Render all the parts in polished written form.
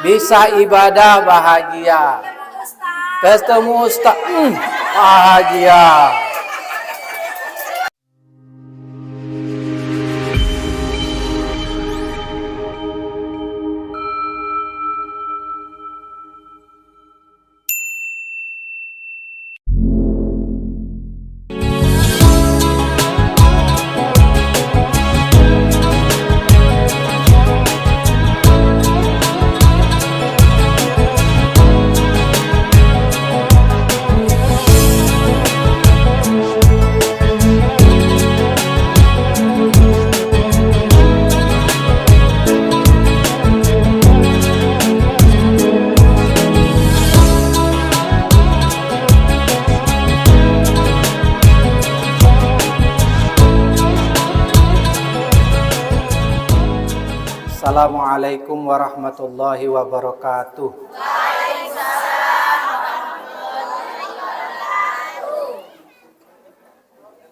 Bisa ibadah bahagia. Ketemu Ustaz bahagia. Assalamualaikum warahmatullahi wabarakatuh.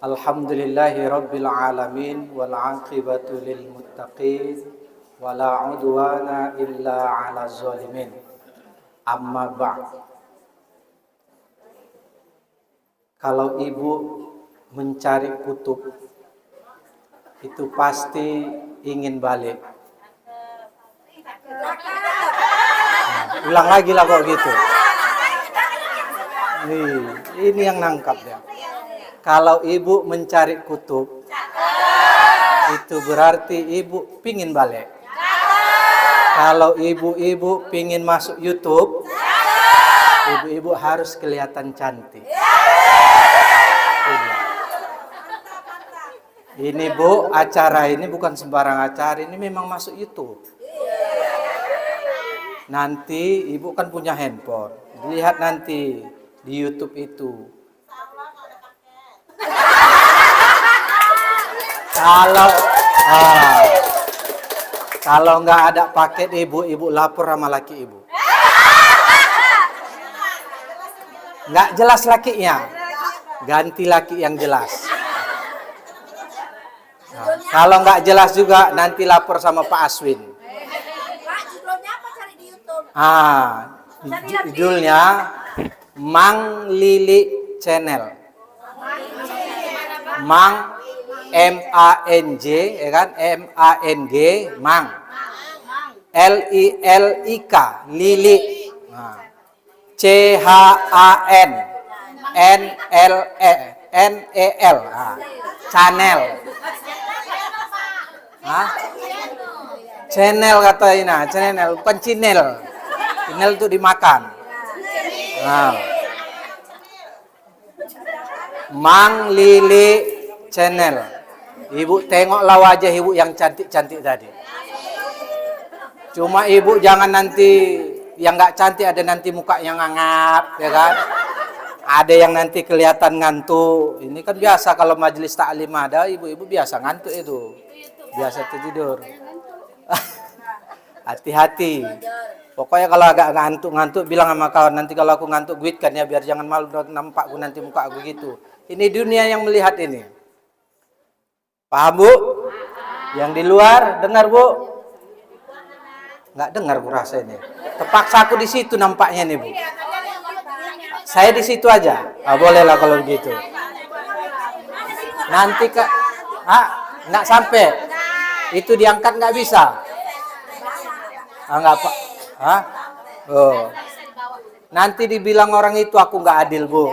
Alhamdulillahi rabbil alamin wal aqibatu lil muttaqin wala udwana illa 'ala zalimin. Amma ba'd. Kalau ibu mencari kutub itu pasti ingin balik. Ulang lagi lah kok gitu. Ini yang nangkap ya. Kalau ibu mencari kutub, itu berarti ibu pingin balik. Kalau ibu-ibu pingin masuk YouTube, ibu-ibu harus kelihatan cantik. Ini Bu, acara ini bukan sembarang acara, ini memang masuk YouTube. Nanti ibu kan punya handphone, lihat nanti di YouTube itu. Kalau nggak ada paket ibu lapor sama laki ibu. Nggak jelas lakinya, ganti laki yang jelas. Kalau nggak jelas juga nanti lapor sama Pak Aswin. Judulnya Mang Lili Channel. Mang MANG, ya kan? MANG, Mang. LILIK, Lili. CHAN NEL, channel. Channel kata ini, channel bukan channel. Channel itu dimakan. Mang Lili Channel. Ibu tengoklah wajah ibu yang cantik-cantik tadi. Cuma ibu jangan nanti yang nggak cantik ada nanti muka yang ngangap, ya kan? Ada yang nanti kelihatan ngantuk. Ini kan biasa kalau majelis taklim ada ibu-ibu biasa ngantuk itu. Biasa tidur. Hati-hati. Pokoknya kalau agak ngantuk bilang sama kawan, nanti kalau aku ngantuk guitkan ya biar jangan malu nampak aku nanti muka aku gitu. Ini dunia yang melihat ini. Paham Bu? Yang di luar dengar Bu? Nggak dengar Bu rasa ini. Terpaksa aku di situ nampaknya nih Bu. Saya di situ aja. Bolehlah kalau begitu. Nanti nggak sampai. Itu diangkat nggak bisa. Nggak apa. Nanti dibilang orang itu aku nggak adil Bu.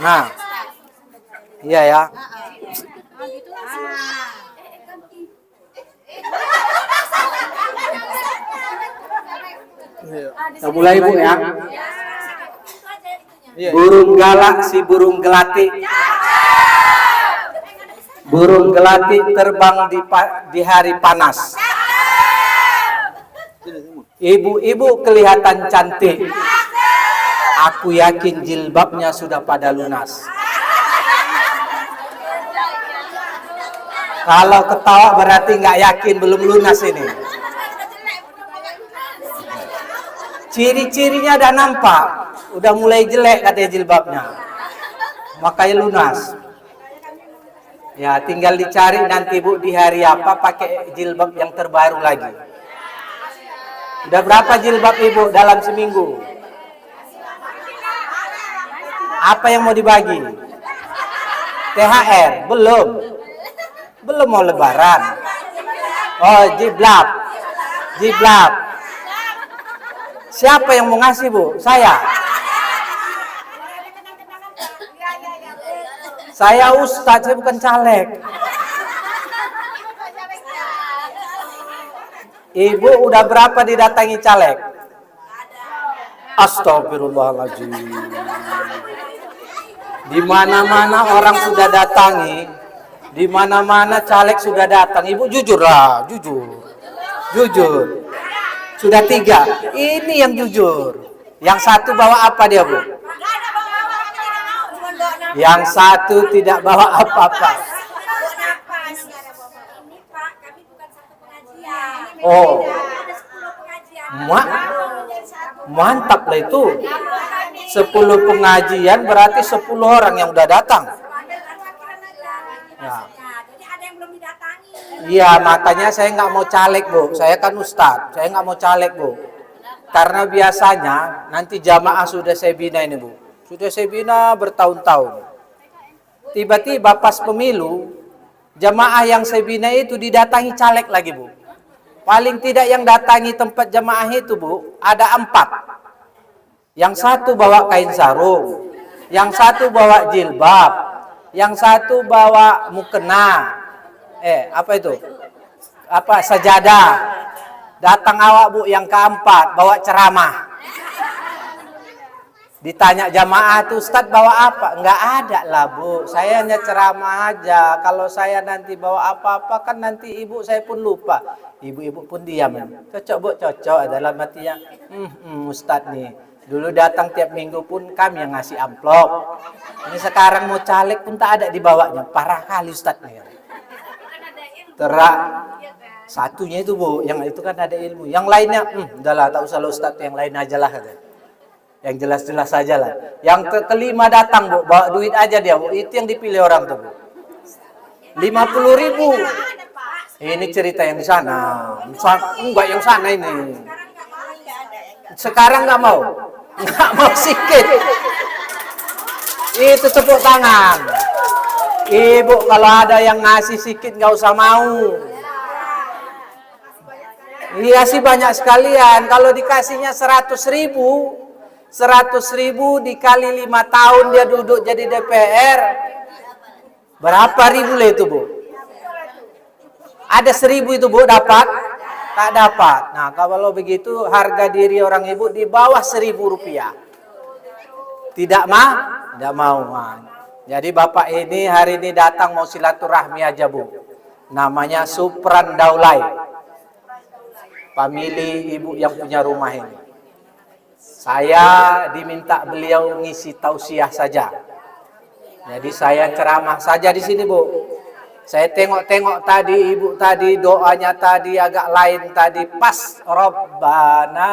Nah, iya ya. Kita mulai Bu ya. Burung galak si burung gelati. Burung gelati terbang di hari panas. Ibu-ibu kelihatan cantik. Aku yakin jilbabnya sudah pada lunas. Kalau ketawa berarti nggak yakin belum lunas ini. Ciri-cirinya udah nampak, udah mulai jelek katanya jilbabnya. Makanya lunas. Ya, tinggal dicari nanti Bu di hari apa pakai jilbab yang terbaru lagi. Udah berapa jilbab Ibu dalam seminggu? Apa yang mau dibagi? THR? Belum. Belum mau lebaran. Oh, jiblab. Jiblab. Siapa yang mau ngasih Bu? Saya. Saya ustadz, saya bukan caleg. Ibu udah berapa didatangi caleg? Astagfirullahaladzim. Di mana-mana orang sudah datangi, di mana-mana caleg sudah datang. Ibu jujur lah, jujur. Jujur. Sudah 3. Ini yang jujur. Yang satu bawa apa dia, Bu? Yang satu tidak bawa apa-apa. Oh, mantap lah itu. 10 pengajian berarti 10 orang yang udah datang. Ya. Iya, makanya saya nggak mau caleg Bu. Saya kan ustadz, saya nggak mau caleg Bu. Karena biasanya nanti jamaah sudah saya bina ini Bu. Sudah saya bina bertahun-tahun. Tiba-tiba pas pemilu, jamaah yang saya bina itu didatangi caleg lagi Bu. Paling tidak yang datangi tempat jamaah itu Bu, ada 4. Yang satu bawa kain sarung, yang satu bawa jilbab, yang satu bawa mukena. Apa itu? Apa sajadah. Datang awak Bu yang keempat bawa ceramah. Ditanya jamaah tuh, Ustadz bawa apa? Enggak ada lah Bu, saya hanya ceramah aja. Kalau saya nanti bawa apa-apa kan nanti ibu saya pun lupa. Ibu-ibu pun diam. Cocok Bu, cocok. Dalam hatinya, Ustadz nih, dulu datang tiap minggu pun kami yang ngasih amplop. Ini sekarang mau caleg pun tak ada dibawanya. Parah kali Ustadz nih. Terak. Satunya itu Bu, yang itu kan ada ilmu. Yang lainnya, udahlah tak usah lo Ustadz, yang lain aja lah. Yang jelas-jelas saja lah. Yang kelima datang Bu, bawa duit aja dia Bu. Itu yang dipilih orang tuh Bu. 50.000. Ini cerita yang di sana. Enggak yang sana ini. Sekarang nggak mau. Nggak mau sikit. Itu tepuk tangan. Ibu kalau ada yang ngasih sikit nggak usah mau. Iya sih banyak sekalian. Kalau dikasihnya 100.000. 100.000 dikali 5 tahun dia duduk jadi DPR. Berapa ribu lah itu Bu? Ada 1.000 itu Bu dapat? Tak dapat. Nah kalau begitu harga diri orang ibu di bawah 1.000 rupiah. Tidak mau. Jadi Bapak ini hari ini datang mau silaturahmi aja Bu. Namanya Supran Daulay. Famili ibu yang punya rumah ini. Saya diminta beliau ngisi tausiah saja. Jadi saya ceramah saja di sini Bu. Saya tengok-tengok tadi ibu tadi doanya tadi agak lain tadi pas. Rabbana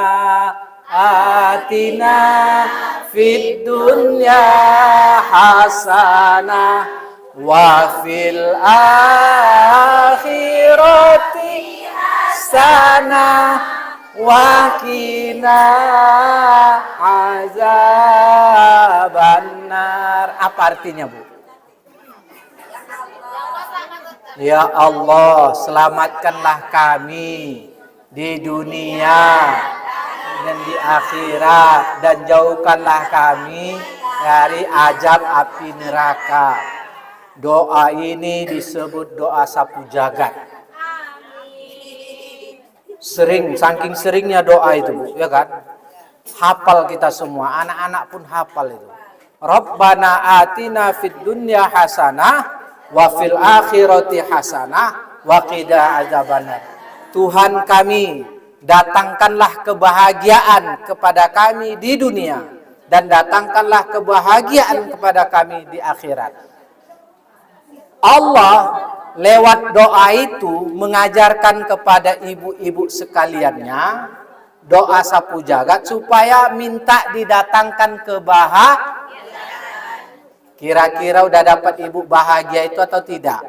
atina fid dunya hasanah wa fil akhirati hasanah wa qina azabannar. Apa artinya Bu? Ya Allah, selamatkanlah kami di dunia dan di akhirat dan jauhkanlah kami dari azab api neraka. Doa ini disebut doa sapu jagat. Saking seringnya doa itu Bu, ya kan? Hafal kita semua, anak-anak pun hafal itu. Rabbana atina fid dunya hasanah wa fil akhirati hasanah wa qina adzabannar. Tuhan kami, datangkanlah kebahagiaan kepada kami di dunia dan datangkanlah kebahagiaan kepada kami di akhirat. Allah lewat doa itu mengajarkan kepada ibu-ibu sekaliannya doa sapu jagat supaya minta didatangkan kebahagiaan. Kira-kira udah dapat ibu bahagia itu atau tidak?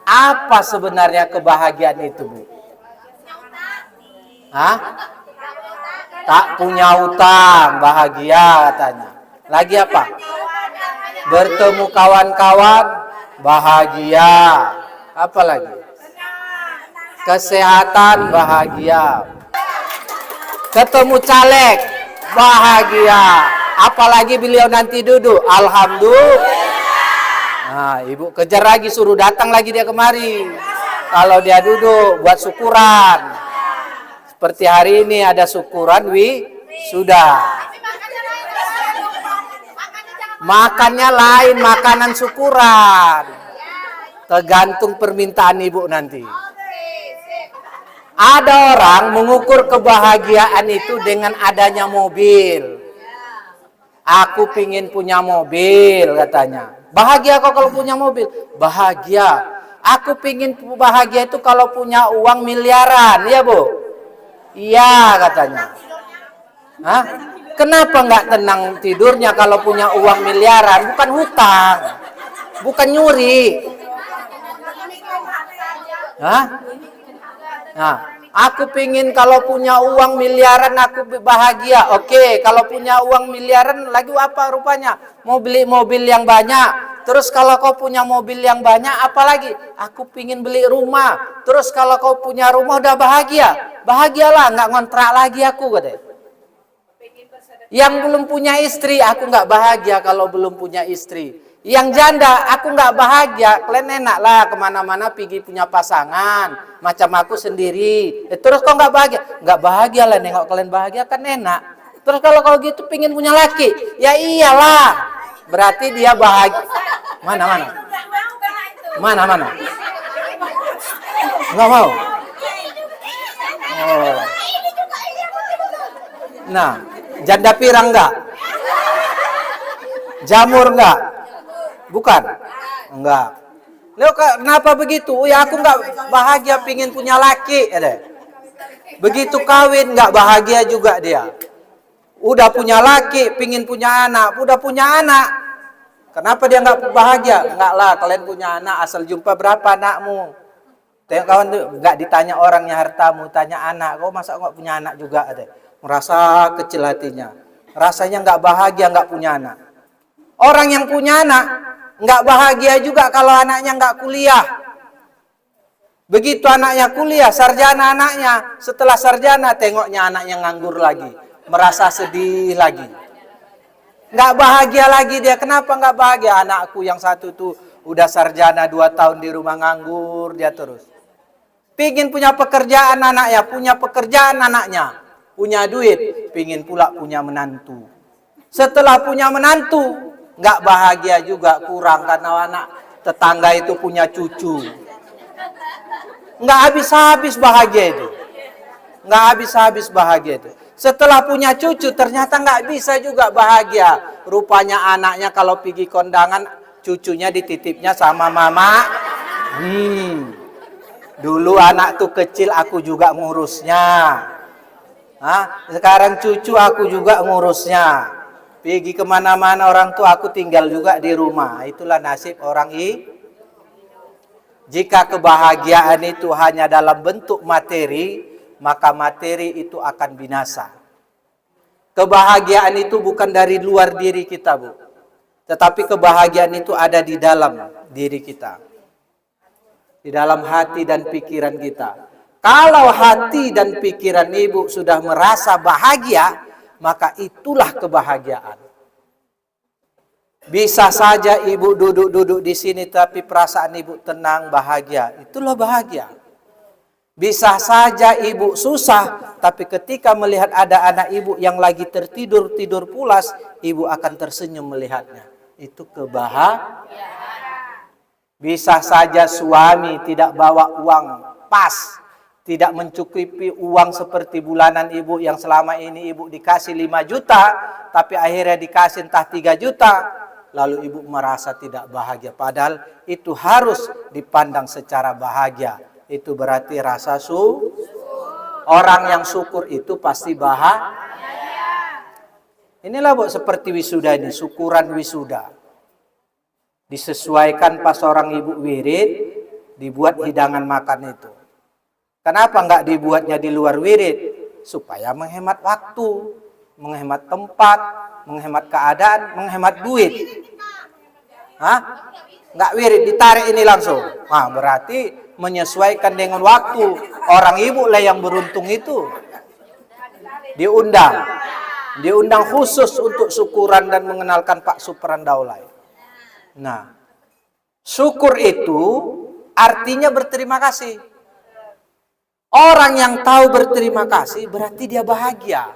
Apa sebenarnya kebahagiaan itu, Bu? Hah? Tak punya utang, bahagia katanya. Lagi apa? Bertemu kawan-kawan, bahagia. Apa lagi? Kesehatan, bahagia. Ketemu caleg, bahagia. Apalagi beliau nanti duduk, alhamdulillah. Nah, ibu kejar lagi, suruh datang lagi dia kemari. Kalau dia duduk, buat syukuran. Seperti hari ini ada syukuran, sudah. Makannya lain, makanan syukuran. Tergantung permintaan ibu nanti. Ada orang mengukur kebahagiaan itu dengan adanya mobil. Aku pingin punya mobil katanya. Bahagia kok kalau punya mobil? Bahagia. Aku pingin bahagia itu kalau punya uang miliaran, ya Bu? Iya katanya. Hah? Kenapa nggak tenang tidurnya kalau punya uang miliaran? Bukan hutang, bukan nyuri. Hah? Nah, aku pingin kalau punya uang miliaran aku bahagia. Oke, kalau punya uang miliaran lagi apa rupanya? Mau beli mobil yang banyak. Terus kalau kau punya mobil yang banyak, apa lagi? Aku pingin beli rumah. Terus kalau kau punya rumah udah bahagia. Bahagialah, nggak ngontrak lagi aku katanya. Yang belum punya istri, aku nggak bahagia kalau belum punya istri. Yang janda, aku nggak bahagia. Kalian enak lah kemana-mana pergi punya pasangan. Macam aku sendiri. Terus kok nggak bahagia? Nggak bahagia lah, nengok kalian bahagia kan enak. Terus kalau kau gitu pingin punya laki, ya iyalah. Berarti dia bahagia. Mana? Nggak mau. Oh. Nah, janda pirang nggak? Jamur nggak? Bukan? Enggak. Loh, kenapa begitu? Ya aku nggak bahagia pingin punya laki. Begitu kawin nggak bahagia juga dia. Udah punya laki, pingin punya anak. Udah punya anak. Kenapa dia nggak bahagia? Enggak lah, kalian punya anak asal jumpa berapa anakmu. Tengok kawan tuh, nggak ditanya orangnya hartamu, tanya anak. Kau masa nggak punya anak juga? Merasa kecil hatinya. Rasanya nggak bahagia nggak punya anak. Orang yang punya anak nggak bahagia juga kalau anaknya nggak kuliah. Begitu anaknya kuliah, sarjana anaknya. Setelah sarjana, tengoknya anaknya nganggur lagi. Merasa sedih lagi. Nggak bahagia lagi dia. Kenapa nggak bahagia? Anakku yang satu tuh udah sarjana 2 tahun di rumah nganggur dia terus. Pingin punya pekerjaan anaknya, punya pekerjaan anaknya. Punya duit, pingin pula punya menantu. Setelah punya menantu, nggak bahagia juga, kurang karena anak tetangga itu punya cucu. Nggak habis-habis bahagia itu. Nggak habis-habis bahagia itu. Setelah punya cucu, ternyata nggak bisa juga bahagia. Rupanya anaknya kalau pergi kondangan, cucunya dititipnya sama mama. Dulu anak tuh kecil aku juga ngurusnya. Sekarang cucu aku juga ngurusnya. Pergi kemana-mana orang tua aku tinggal juga di rumah. Itulah nasib orang ini. Jika kebahagiaan itu hanya dalam bentuk materi, maka materi itu akan binasa. Kebahagiaan itu bukan dari luar diri kita, Bu. Tetapi kebahagiaan itu ada di dalam diri kita. Di dalam hati dan pikiran kita. Kalau hati dan pikiran ibu sudah merasa bahagia, maka itulah kebahagiaan. Bisa saja ibu duduk-duduk di sini tapi perasaan ibu tenang, bahagia. Itulah bahagia. Bisa saja ibu susah, tapi ketika melihat ada anak ibu yang lagi tertidur pulas, ibu akan tersenyum melihatnya. Itu kebahagiaan. Bisa saja suami tidak bawa uang pas, tidak mencukupi uang seperti bulanan ibu yang selama ini ibu dikasih 5 juta, tapi akhirnya dikasih entah 3 juta, lalu ibu merasa tidak bahagia. Padahal itu harus dipandang secara bahagia. Itu berarti rasa orang yang syukur itu pasti bahagia. Inilah Bu seperti wisuda ini, syukuran wisuda. Disesuaikan pas orang ibu wirid, dibuat hidangan makan itu. Kenapa nggak dibuatnya di luar wirid? Supaya menghemat waktu, menghemat tempat, menghemat keadaan, menghemat duit. Hah? Nggak wirid, ditarik ini langsung. Nah, berarti menyesuaikan dengan waktu. Orang ibu lah yang beruntung itu. Diundang khusus untuk syukuran dan mengenalkan Pak Supran Daulay. Nah, syukur itu artinya berterima kasih. Orang yang tahu berterima kasih berarti dia bahagia.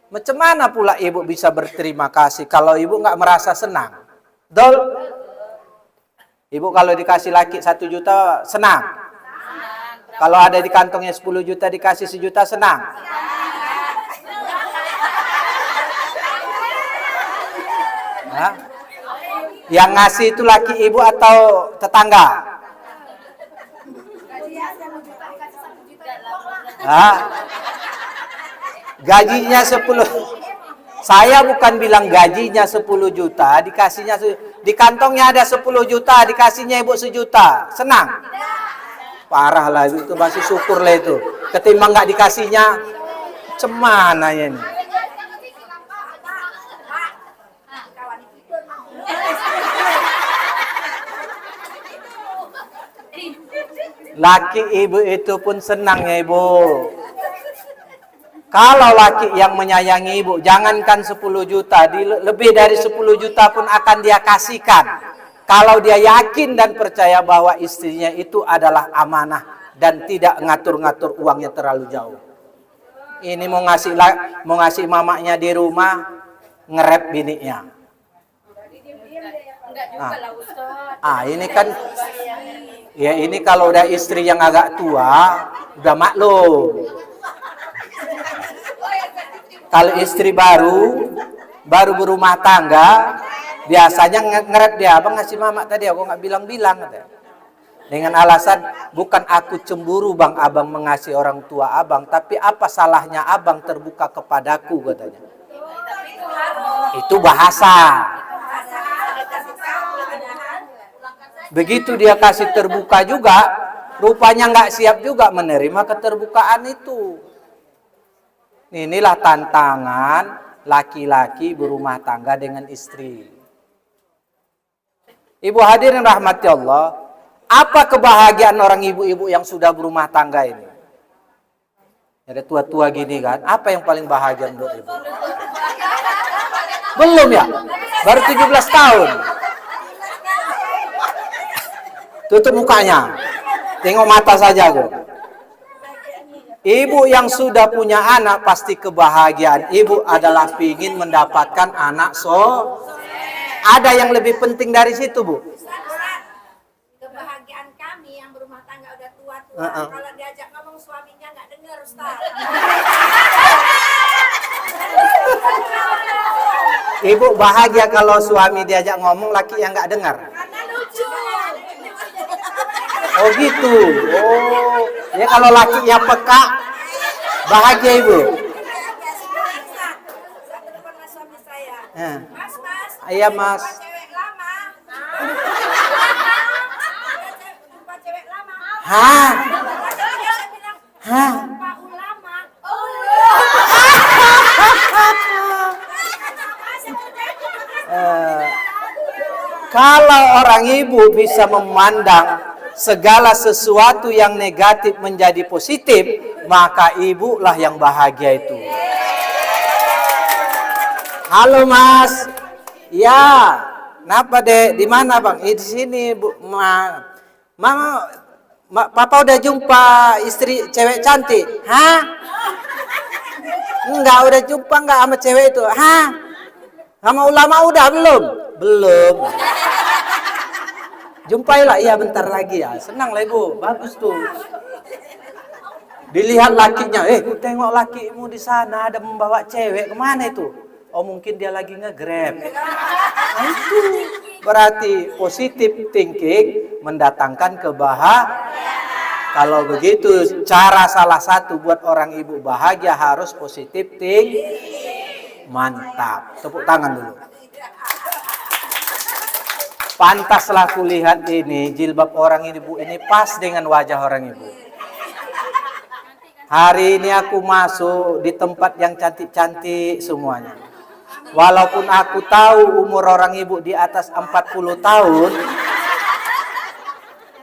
Macam mana pula ibu bisa berterima kasih kalau ibu nggak merasa senang? Dol? Ibu kalau dikasih laki 1 juta senang? Kalau ada di kantongnya 10 juta dikasih 1 juta senang? Hah? Yang ngasih itu laki ibu atau tetangga? Hah? Gajinya 10. Saya bukan bilang gajinya 10 juta, dikasihnya di kantongnya ada 10 juta, dikasihnya ibu 1 juta. Senang? Parah lah itu, masih syukur lah itu. Ketimbang nggak dikasihnya, cemana ya ini? Laki ibu itu pun senang ya ibu. Kalau laki yang menyayangi ibu, jangankan 10 juta, lebih dari 10 juta pun akan dia kasihkan. Kalau dia yakin dan percaya bahwa istrinya itu adalah amanah dan tidak ngatur-ngatur uangnya terlalu jauh. Ini mau ngasih mamanya di rumah, ngerep bininya. Ini kan, ya ini kalau udah istri yang agak tua, udah maklum. Kalau istri baru berumah tangga, biasanya ngeret dia, abang ngasih mama tadi, aku nggak bilang-bilang. Dengan alasan, bukan aku cemburu bang, abang mengasihi orang tua abang, tapi apa salahnya abang terbuka kepadaku, katanya. Itu bahasa. Begitu dia kasih terbuka juga, rupanya nggak siap juga menerima keterbukaan itu. Inilah tantangan laki-laki berumah tangga dengan istri. Ibu hadirin rahmati Allah, apa kebahagiaan orang ibu-ibu yang sudah berumah tangga ini? Ada tua-tua gini kan, apa yang paling bahagia menurut ibu? Belum ya? Baru 17 tahun. Tutup mukanya. Tengok mata saja aku. Ibu yang sudah punya anak, pasti kebahagiaan ibu adalah ingin mendapatkan anak Ada yang lebih penting dari situ, Bu? Kebahagiaan kami yang berumah tangga udah tua-tua, kalau diajak ngomong suaminya nggak dengar, Ustaz. Ibu bahagia kalau suami diajak ngomong, laki yang nggak dengar? Karena lucu. Oh gitu. Oh, ya kalau lakinya peka, bahagia ibu. Satu depan mas suami saya. Mas, Iya mas. cewek lama. Jumpa cewek lama. Hah? Dia bilang, Hah? jumpa ulama. Kalau orang ibu bisa memandang segala sesuatu yang negatif menjadi positif, maka ibu lah yang bahagia itu. Halo mas, ya, kenapa dek? Di mana bang? Di sini bu. Mama, papa udah jumpa istri cewek cantik? Hah? Enggak, udah jumpa enggak sama cewek itu? Hah? Sama ulama udah belum? Belum. Jumpailah, iya bentar lagi ya. Senang lah ibu, bagus tuh. Dilihat lakinya, ku tengok lakimu di sana ada membawa cewek, kemana itu? Oh mungkin dia lagi nge-grab. Nah, itu berarti positive thinking mendatangkan kebahagiaan. Kalau begitu, cara salah satu buat orang ibu bahagia harus positive thinking. Mantap. Tepuk tangan dulu. Pantaslah kulihat ini jilbab orang ibu ini pas dengan wajah orang ibu. Hari ini aku masuk di tempat yang cantik-cantik semuanya. Walaupun aku tahu umur orang ibu di atas 40 tahun,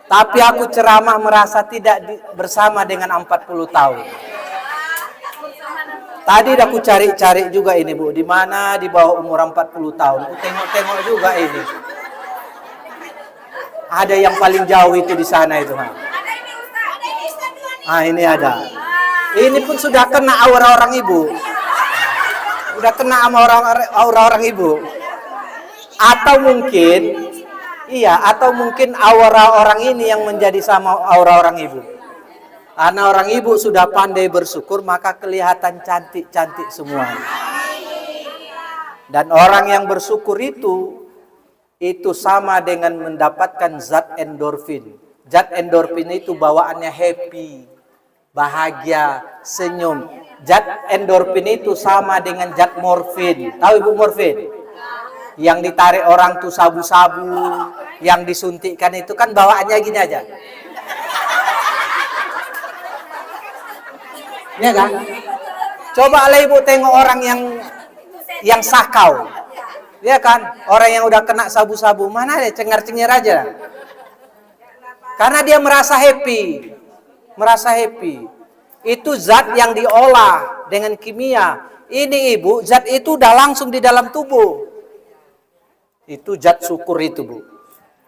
tapi aku ceramah merasa tidak bersama dengan 40 tahun. Tadi aku cari-cari juga ini Bu, di mana di bawah umur 40 tahun. Aku tengok-tengok juga ini. Ada yang paling jauh itu di sana itu. Ah, ini ada. Ini pun sudah kena aura orang ibu. Sudah kena sama aura orang ibu. Atau mungkin aura orang ini yang menjadi sama aura orang ibu. Karena orang ibu sudah pandai bersyukur, maka kelihatan cantik-cantik semua. Dan orang yang bersyukur itu sama dengan mendapatkan zat endorfin. Zat endorfin itu bawaannya happy, bahagia, senyum. Zat endorfin itu sama dengan zat morfin. Tahu ibu morfin? Yang ditarik orang tuh sabu-sabu, yang disuntikkan itu kan bawaannya gini aja. Ya kan? Coba lah ibu tengok orang yang sakau. Ya kan? Orang yang udah kena sabu-sabu, mana deh cengar-cengir aja. Karena dia merasa happy. Merasa happy. Itu zat yang diolah dengan kimia. Ini ibu, zat itu udah langsung di dalam tubuh. Itu zat syukur itu Bu.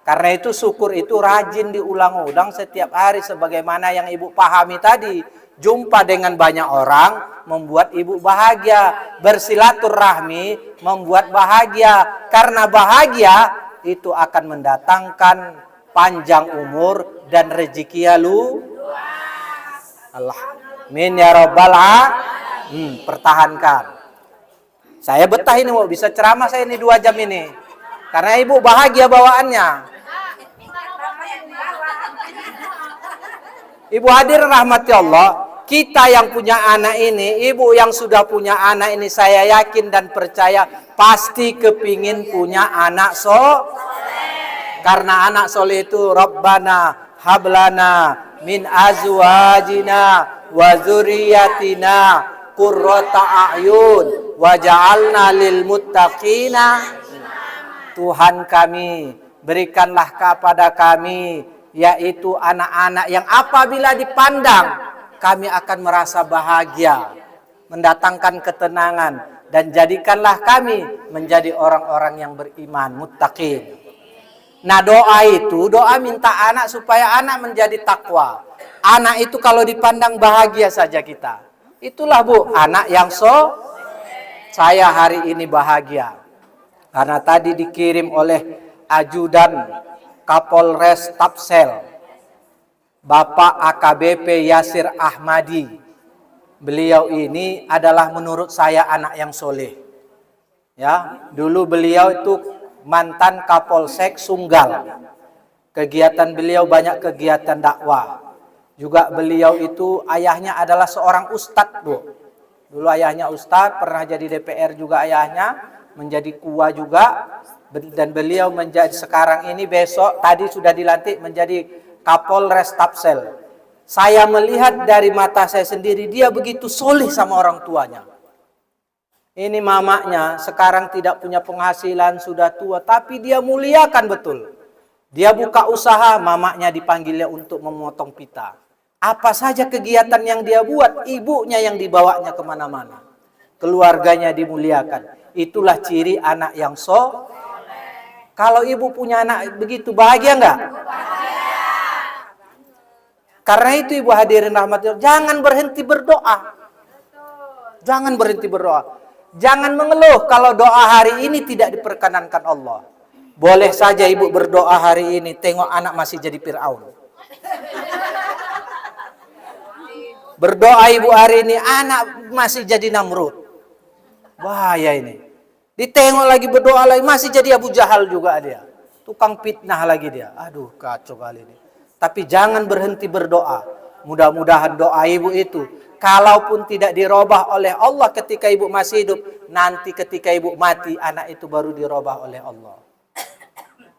Karena itu syukur itu rajin diulang-ulang setiap hari sebagaimana yang ibu pahami tadi. Jumpa dengan banyak orang membuat ibu bahagia. Bersilaturahmi membuat bahagia. Karena bahagia itu akan mendatangkan panjang umur dan rezeki ya lu. Allah. Amin ya rabbal alamin. Pertahankan. Saya betah ini mau bisa ceramah saya ini 2 jam ini. Karena ibu bahagia bawaannya. Ibu hadirin rahmati Allah, kita yang punya anak ini, ibu yang sudah punya anak ini, saya yakin dan percaya pasti kepingin punya anak karena anak soleh itu Rabbana hablana min azwajina wa dzurriyyatina qurrata a'yun waj'alna lil muttaqina. Tuhan kami, berikanlah kepada kami yaitu anak-anak yang apabila dipandang kami akan merasa bahagia, mendatangkan ketenangan, dan jadikanlah kami menjadi orang-orang yang beriman, muttaqin. Nah doa itu, doa minta anak supaya anak menjadi takwa. Anak itu kalau dipandang bahagia saja kita. Itulah Bu, anak yang saya hari ini bahagia. Karena tadi dikirim oleh ajudan Kapolres Tapsel, Bapak AKBP Yasir Ahmadi. Beliau ini adalah menurut saya anak yang soleh. Ya, dulu beliau itu mantan Kapolsek Sunggal. Kegiatan beliau banyak kegiatan dakwah. Juga beliau itu ayahnya adalah seorang ustadz Bu. Dulu ayahnya ustadz, pernah jadi DPR juga ayahnya, menjadi kuwa juga. Dan beliau menjadi sekarang ini besok tadi sudah dilantik menjadi Kapolres Tapsel. Saya melihat dari mata saya sendiri dia begitu soleh sama orang tuanya. Ini mamanya sekarang tidak punya penghasilan, sudah tua, tapi dia muliakan betul. Dia buka usaha, mamanya dipanggilnya untuk memotong pita. Apa saja kegiatan yang dia buat, ibunya yang dibawanya kemana-mana. Keluarganya dimuliakan. Itulah ciri anak yang Kalau ibu punya anak begitu, bahagia enggak? Karena itu ibu hadirin rahmatullah, jangan berhenti berdoa. Jangan berhenti berdoa. Jangan mengeluh kalau doa hari ini tidak diperkenankan Allah. Boleh saja ibu berdoa hari ini, tengok anak masih jadi Fir'aun. Berdoa ibu hari ini, anak masih jadi Namrud. Bahaya ini. Ditengok lagi berdoa lagi, masih jadi Abu Jahal juga dia. Tukang fitnah lagi dia. Aduh, kacau kali ini. Tapi jangan berhenti berdoa. Mudah-mudahan doa ibu itu, kalaupun tidak dirubah oleh Allah ketika ibu masih hidup, nanti ketika ibu mati, anak itu baru dirubah oleh Allah.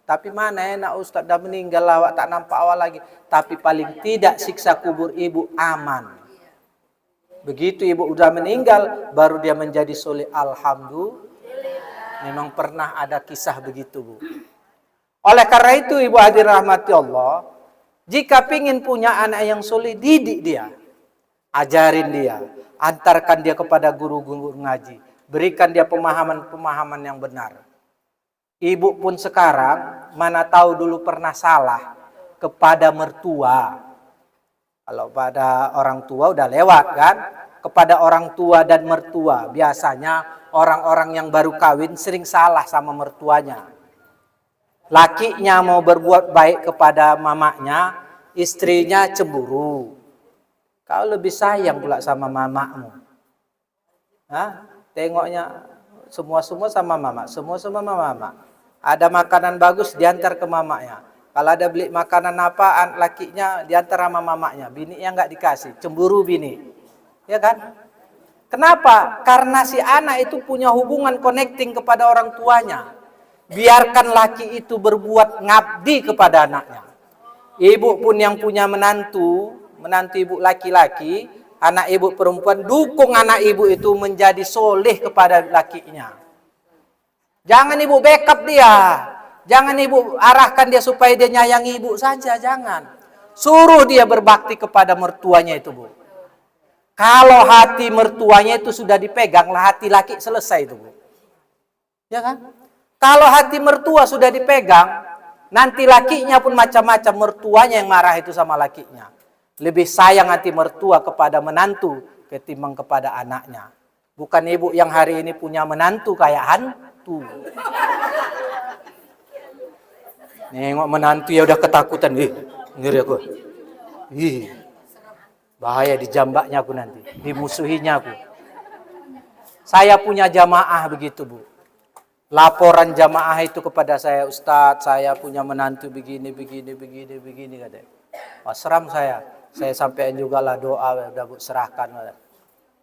Tapi mana enak Ustaz, dah meninggal awak tak nampak awak lagi. Tapi paling tidak siksa kubur ibu aman. Begitu ibu udah meninggal, baru dia menjadi soleh. Alhamdulillah. Memang pernah ada kisah begitu, Bu. Oleh karena itu, ibu hadirin rahmati Allah, jika pingin punya anak yang soleh, didik dia. Ajarin dia. Antarkan dia kepada guru-guru ngaji. Berikan dia pemahaman-pemahaman yang benar. Ibu pun sekarang, mana tahu dulu pernah salah kepada mertua. Kalau pada orang tua udah lewat kan. Kepada orang tua dan mertua. Biasanya orang-orang yang baru kawin sering salah sama mertuanya. Lakinya mau berbuat baik kepada mamanya, istrinya cemburu. Kau lebih sayang pula sama mamamu. Hah? Tengoknya semua sama mama, semua sama mama. Ada makanan bagus diantar ke mamanya. Kalau ada beli makanan apaan, lakinya diantar sama mamanya. Bininya nggak dikasih, cemburu bini. Ya kan? Kenapa? Karena si anak itu punya hubungan connecting kepada orang tuanya. Biarkan laki itu berbuat ngabdi kepada anaknya. Ibu pun yang punya menantu ibu laki-laki, anak ibu perempuan, dukung anak ibu itu menjadi soleh kepada lakinya. Jangan ibu backup dia. Jangan ibu arahkan dia supaya dia nyayangi ibu saja, jangan. Suruh dia berbakti kepada mertuanya itu, Bu. Kalau hati mertuanya itu sudah dipegang, lah hati laki selesai itu, Bu. Ya kan? Kalau hati mertua sudah dipegang, nanti lakinya pun macam-macam, mertuanya yang marah itu sama lakinya. Lebih sayang hati mertua kepada menantu ketimbang kepada anaknya. Bukan ibu yang hari ini punya menantu kayak hantu. Nengok menantu ya udah ketakutan. Ngeri aku. Bahaya dijambaknya aku nanti. Dimusuhinya aku. Saya punya jamaah begitu, Bu. Laporan jamaah itu kepada saya, Ustadz, saya punya menantu begini katanya. Wah, seram saya. Saya sampaikan juga lah doa, udah Bu serahkan.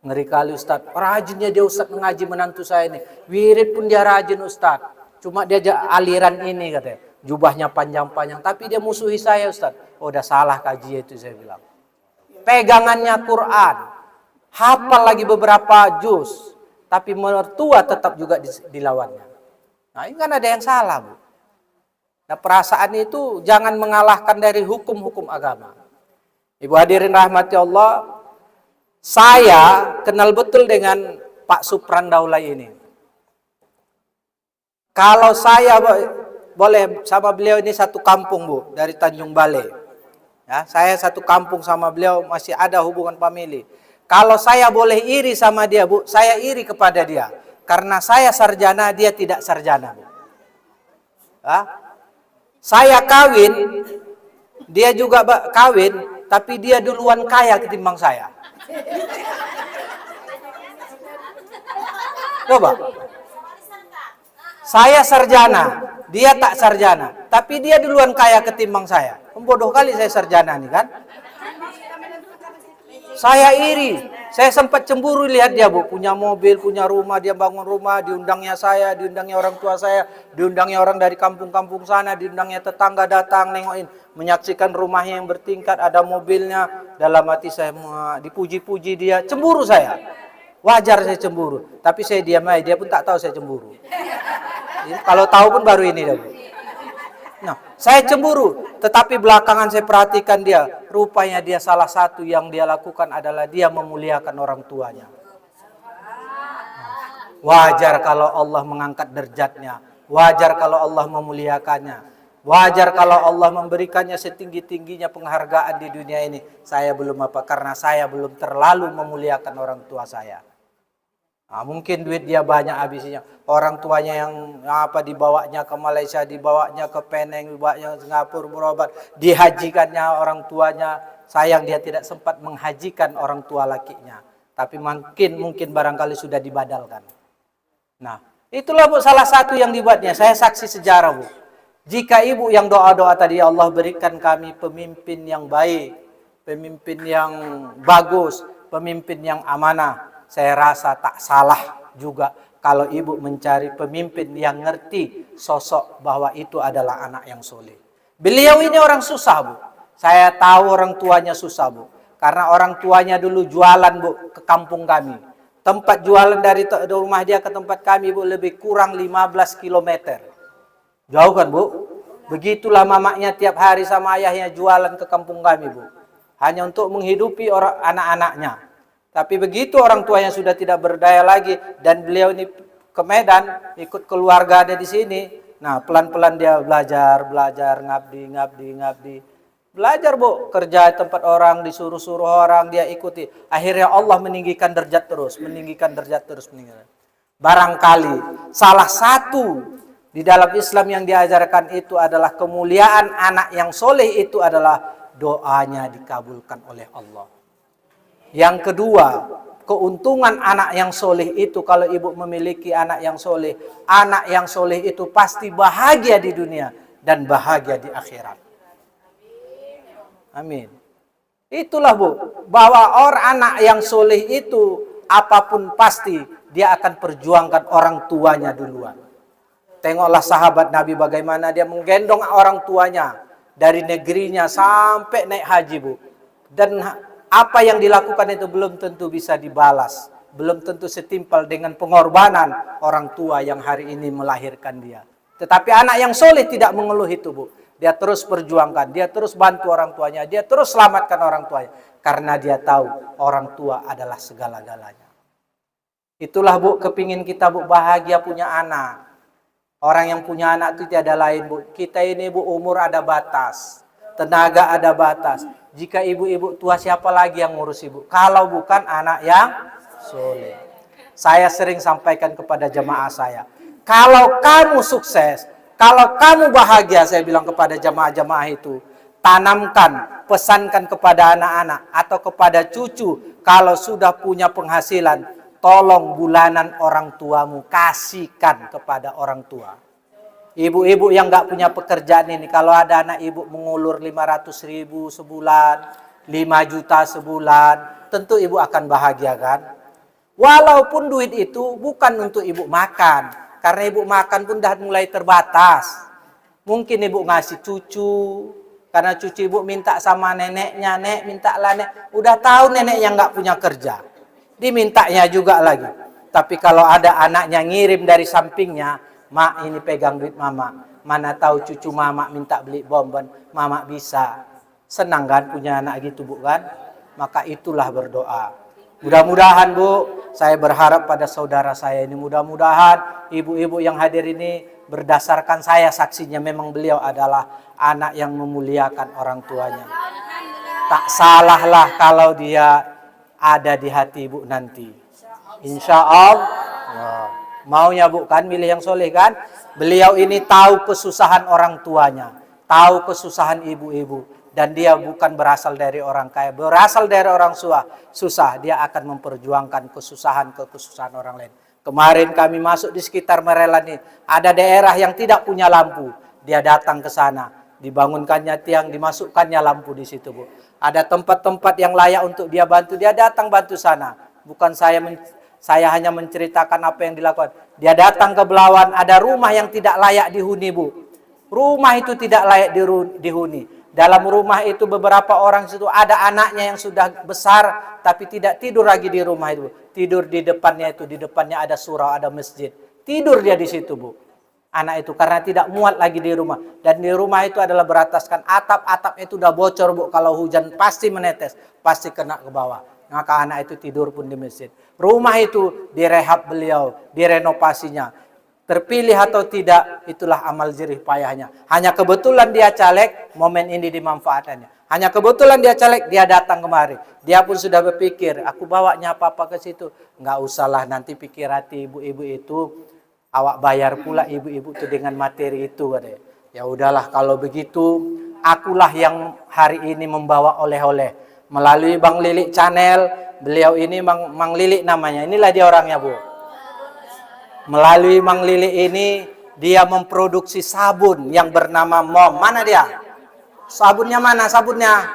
Ngeri kali Ustadz. Rajinnya dia Ustadz mengaji menantu saya ini. Wirid pun dia rajin Ustadz. Cuma dia aliran ini katanya. Jubahnya panjang-panjang. Tapi dia musuhi saya Ustadz. Oh, udah salah kaji itu saya bilang. Pegangannya Quran. Hafal lagi beberapa juz. Tapi mertua tetap juga dilawannya. Nah ini kan ada yang salah, Bu. Nah perasaan itu jangan mengalahkan dari hukum-hukum agama. Ibu hadirin rahmati Allah. Saya kenal betul dengan Pak Supran Daulay ini. Kalau saya boleh sama beliau ini satu kampung, Bu, dari Tanjung Balai. Ya, saya satu kampung sama beliau, masih ada hubungan famili. Kalau saya boleh iri sama dia, Bu, saya iri kepada dia. Karena saya sarjana, dia tidak sarjana, Bu. Ya? Saya kawin, dia juga kawin, tapi dia duluan kaya ketimbang saya. Coba. Saya sarjana, dia tak sarjana, tapi dia duluan kaya ketimbang saya. Bodoh kali saya sarjana nih kan. Saya iri, saya sempat cemburu lihat dia, Bu, punya mobil, punya rumah, dia bangun rumah, diundangnya saya, diundangnya orang tua saya, diundangnya orang dari kampung-kampung sana, diundangnya tetangga datang nengokin, menyaksikan rumahnya yang bertingkat, ada mobilnya. Dalam hati saya dipuji-puji dia, cemburu saya. Wajar saya cemburu, tapi saya diam aja, dia pun tak tahu saya cemburu. Kalau tahu pun baru ini dah. Nah, saya cemburu, tetapi belakangan saya perhatikan dia, rupanya dia salah satu yang dia lakukan adalah dia memuliakan orang tuanya. Wajar kalau Allah mengangkat derajatnya, wajar kalau Allah memuliakannya, wajar kalau Allah memberikannya setinggi-tingginya penghargaan di dunia ini. Saya belum apa, karena saya belum terlalu memuliakan orang tua saya. Nah, mungkin duit dia banyak habisnya. Orang tuanya yang dibawanya ke Malaysia, dibawanya ke Penang, dibawanya ke Singapura berobat, dihajikannya orang tuanya. Sayang dia tidak sempat menghajikan orang tua lakinya. Tapi mungkin barangkali sudah dibadalkan. Nah, itulah, Bu, salah satu yang dibuatnya. Saya saksi sejarah, Bu. Jika ibu yang doa-doa tadi, Allah berikan kami pemimpin yang baik, pemimpin yang bagus, pemimpin yang amanah. Saya rasa tak salah juga kalau ibu mencari pemimpin yang ngerti sosok bahwa itu adalah anak yang soleh. Beliau ini orang susah, Bu. Saya tahu orang tuanya susah, Bu. Karena orang tuanya dulu jualan, Bu, ke kampung kami. Tempat jualan dari rumah dia ke tempat kami, Bu, lebih kurang 15 kilometer. Jauh kan, Bu? Begitulah mamanya tiap hari sama ayahnya jualan ke kampung kami, Bu. Hanya untuk menghidupi orang anak-anaknya. Tapi begitu orang tuanya sudah tidak berdaya lagi dan beliau ini ke Medan, ikut keluarga ada di sini. Nah, pelan-pelan dia belajar, ngabdi. Belajar, Bu, kerja di tempat orang, disuruh-suruh orang, dia ikuti. Akhirnya Allah meninggikan derajat terus. Barangkali salah satu di dalam Islam yang diajarkan itu adalah kemuliaan anak yang soleh itu adalah doanya dikabulkan oleh Allah. Yang kedua, keuntungan anak yang soleh itu kalau ibu memiliki anak yang soleh itu pasti bahagia di dunia dan bahagia di akhirat. Amin. Itulah, Bu, bahwa anak yang soleh itu apapun pasti dia akan perjuangkan orang tuanya duluan. Tengoklah sahabat Nabi bagaimana dia menggendong orang tuanya dari negerinya sampai naik haji, Bu. Dan apa yang dilakukan itu belum tentu bisa dibalas. Belum tentu setimpal dengan pengorbanan orang tua yang hari ini melahirkan dia. Tetapi anak yang soleh tidak mengeluh itu, Bu. Dia terus perjuangkan, dia terus bantu orang tuanya, dia terus selamatkan orang tuanya. Karena dia tahu orang tua adalah segala-galanya. Itulah, Bu, kepingin kita, Bu, bahagia punya anak. Orang yang punya anak itu tiada lain, Bu. Kita ini, Bu, umur ada batas. Tenaga ada batas. Jika ibu-ibu tua, siapa lagi yang ngurus ibu? Kalau bukan anak yang soleh. Saya sering sampaikan kepada jemaah saya. Kalau kamu sukses, kalau kamu bahagia, saya bilang kepada jemaah-jemaah itu, tanamkan, pesankan kepada anak-anak atau kepada cucu, kalau sudah punya penghasilan, tolong bulanan orang tuamu, kasihkan kepada orang tua. Ibu-ibu yang nggak punya pekerjaan ini, kalau ada anak ibu mengulur 500.000 sebulan, 5 juta sebulan, tentu ibu akan bahagia, kan? Walaupun duit itu bukan untuk ibu makan, karena ibu makan pun dah mulai terbatas. Mungkin ibu ngasih cucu, karena cucu ibu minta sama neneknya, nek mintalah nek. Udah tahu neneknya nggak punya kerja, dimintanya juga lagi. Tapi kalau ada anaknya ngirim dari sampingnya, mak ini pegang duit mama, mana tahu cucu mama minta beli bonbon, mama bisa. Senang kan punya anak gitu, Bu, kan? Maka itulah berdoa. Mudah-mudahan, Bu, saya berharap pada saudara saya ini, mudah-mudahan ibu-ibu yang hadir ini berdasarkan saya saksinya memang beliau adalah anak yang memuliakan orang tuanya. Tak salahlah kalau dia ada di hati ibu nanti. Insya Allah. Maunya, Bu, kan milih yang soleh, kan? Beliau ini tahu kesusahan orang tuanya, tahu kesusahan ibu-ibu, dan dia bukan berasal dari orang kaya, berasal dari orang susah. Dia akan memperjuangkan kesusahan orang lain. Kemarin kami masuk di sekitar Merelan ini, ada daerah yang tidak punya lampu. Dia datang ke sana, dibangunkannya tiang, dimasukkannya lampu di situ, Bu. Ada tempat-tempat yang layak untuk dia bantu, dia datang bantu sana. Bukan saya hanya menceritakan apa yang dilakukan. Dia datang ke Belawan, ada rumah yang tidak layak dihuni, Bu. Rumah itu tidak layak dihuni. Dalam rumah itu beberapa orang situ ada anaknya yang sudah besar, tapi tidak tidur lagi di rumah itu. Tidur di depannya itu, di depannya ada surau, ada masjid. Tidur dia di situ, Bu. Anak itu karena tidak muat lagi di rumah. Dan di rumah itu adalah berataskan atap itu udah bocor, Bu. Kalau hujan pasti menetes, pasti kena ke bawah. Maka anak itu tidur pun di masjid. Rumah itu direhab beliau, direnovasinya. Terpilih atau tidak, itulah amal jerih payahnya. Hanya kebetulan dia caleg, momen ini dimanfaatkannya. Hanya kebetulan dia caleg, dia datang kemari. Dia pun sudah berpikir, aku bawanya apa-apa ke situ. Enggak usahlah, nanti pikir hati ibu-ibu itu, awak bayar pula ibu-ibu itu dengan materi itu. Ya udahlah, kalau begitu, akulah yang hari ini membawa oleh-oleh. Melalui Bang Lilik Channel, beliau ini Mang Lilik namanya. Inilah dia orangnya, Bu. Melalui Mang Lilik ini, dia memproduksi sabun yang bernama Mom. Mana dia? Sabunnya mana? Sabunnya?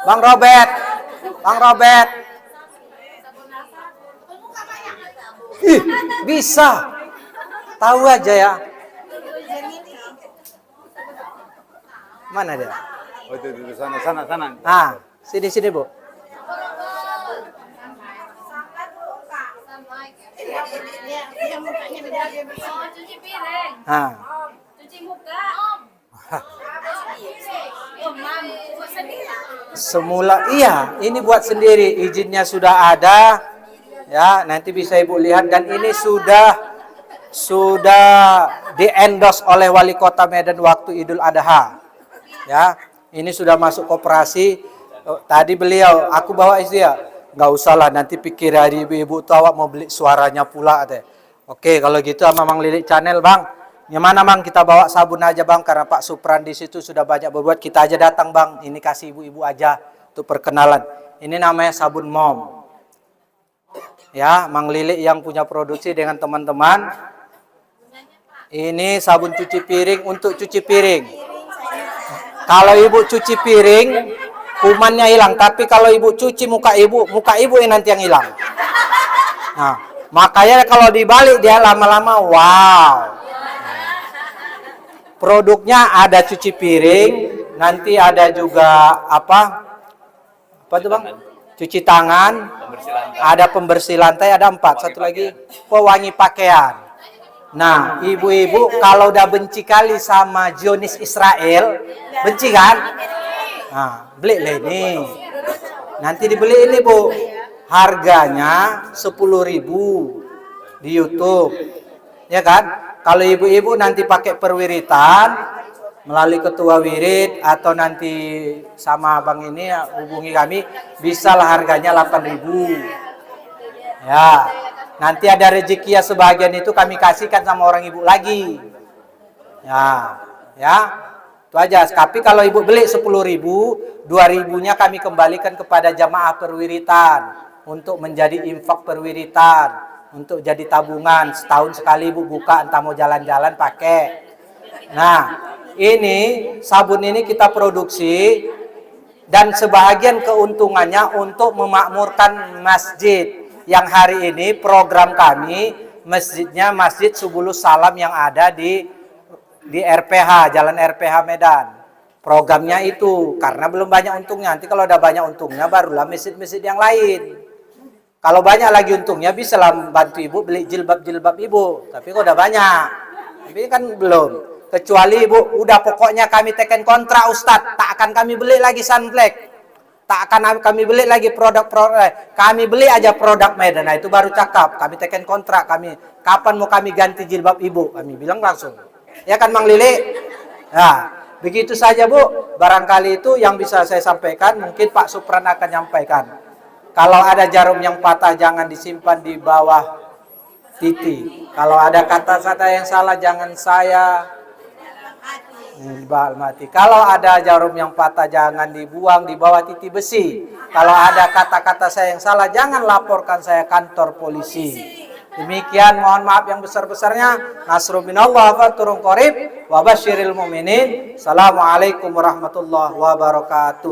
Bang Robert. Ih, bisa. Tahu aja ya. Mana dia? Oh, itu sana. Ah, sini Bu. Cuci piring. Ah. Cuci muka. Buat sendiri. Semula iya, ini buat sendiri, izinnya sudah ada. Ya, nanti bisa Ibu lihat dan ini sudah di-endorse oleh Wali Kota Medan waktu Idul Adha. Ya, ini sudah masuk koperasi. Tadi beliau, aku bawa istri ya, nggak usah lah nanti pikir hari ibu-ibu tuh awak mau beli suaranya pula teh. Oke, kalau gitu sama Mang Lilik Channel Bang. Yang mana Bang kita bawa sabun aja Bang karena Pak Supran di situ sudah banyak berbuat, kita aja datang Bang. Ini kasih ibu-ibu aja untuk perkenalan. Ini namanya sabun Mom. Ya, Mang Lilik yang punya produksi dengan teman-teman. Ini sabun cuci piring untuk cuci piring. Kalau ibu cuci piring, kumannya hilang. Tapi kalau ibu cuci muka ibu yang nanti yang hilang. Nah, makanya kalau dibalik dia lama-lama, wow. Produknya ada cuci piring, nanti ada juga apa tuh Bang? Cuci tangan, ada pembersih lantai, ada 4. Satu lagi pewangi pakaian. Nah, ibu-ibu kalau udah benci kali sama Zionis Israel, benci kan? Nah, beli lah ini. Nanti dibeli ini Bu. Harganya 10.000 di YouTube. Ya kan? Kalau ibu-ibu nanti pakai perwiritan melalui ketua wirid atau nanti sama Bang ini ya, hubungi kami, bisalah harganya 8.000. Ya. Nanti ada rezeki ya sebagian itu kami kasihkan sama orang ibu lagi. Ya. Itu aja. Tapi kalau ibu beli 10.000, 2.000-nya kami kembalikan kepada jamaah perwiritan untuk menjadi infak perwiritan, untuk jadi tabungan. Setahun sekali ibu buka, entah mau jalan-jalan pakai. Nah, ini sabun ini kita produksi dan sebahagian keuntungannya untuk memakmurkan masjid. Yang hari ini program kami masjidnya Masjid Subulus Salam yang ada di RPH, Jalan RPH Medan. Programnya itu karena belum banyak untungnya. Nanti kalau udah banyak untungnya barulah masjid-masjid yang lain. Kalau banyak lagi untungnya bisa lah bantu ibu beli jilbab-jilbab ibu. Tapi kok udah banyak. Tapi kan belum. Kecuali ibu udah pokoknya kami teken kontrak Ustadz. Tak akan kami beli lagi sunflake. Tak akan kami beli lagi produk-produk. Kami beli aja produk Medan. Nah itu baru cakap. Kami teken kontrak. Kapan mau kami ganti jilbab ibu? Kami bilang langsung. Ya kan Mang Lilik? Nah, begitu saja Bu. Barangkali itu yang bisa saya sampaikan. Mungkin Pak Supran akan nyampaikan. Kalau ada jarum yang patah jangan disimpan di bawah titi. Kalau ada kata-kata yang salah jangan saya mati. Kalau ada jarum yang patah jangan dibuang di bawah titi besi. Kalau ada kata-kata saya yang salah jangan laporkan saya kantor polisi. Demikian, mohon maaf yang besar-besarnya. Nasrun minallah wa fathun qarib wa basyiril mu'minin. Assalamualaikum warahmatullahi wabarakatuh.